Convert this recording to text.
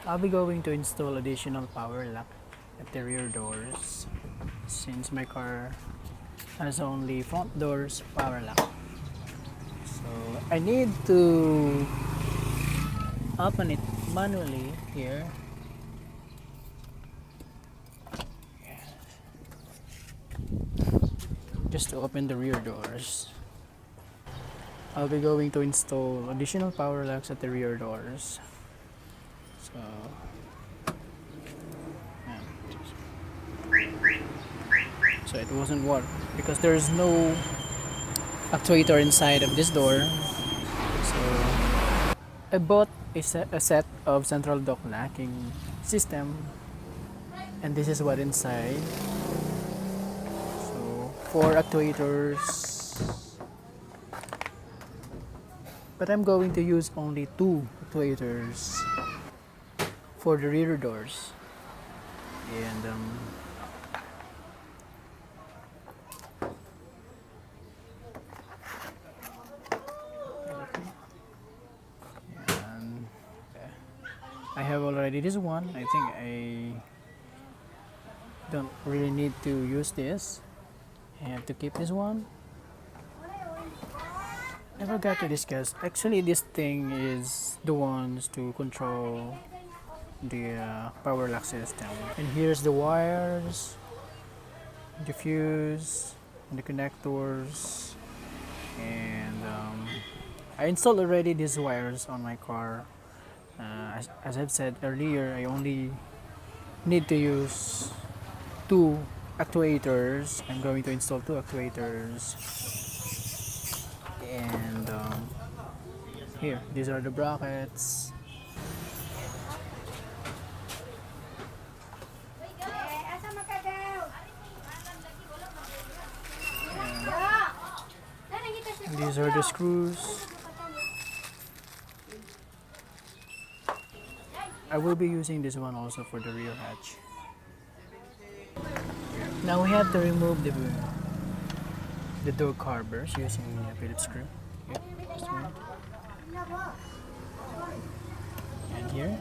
I'll be going to install additional power lock at the rear doors since my car has only front doors power lock. So I need to open it manually here. Just to open the rear doors. I'll be going to install additional power locks at the rear doors. So, yeah. So it wasn't work because there's no actuator inside of this door. So I bought a set of central dock locking system, and this is what inside. So 4 actuators, but I'm going to use only 2 actuators for the rear doors. And I have already this one. I think I don't really need to use this. I have to keep this one. I forgot to discuss. Actually, this thing is the ones to control the power lock system. And here's the wires, the fuse, and the connectors. And I installed already these wires on my car. As I've said earlier, I only need to use 2 actuators. I'm going to install 2 actuators. And here, these are the brackets. And these are the screws. I will be using this one also for the rear hatch. Now we have to remove the door covers using a Phillips screw. Here, this one. And here.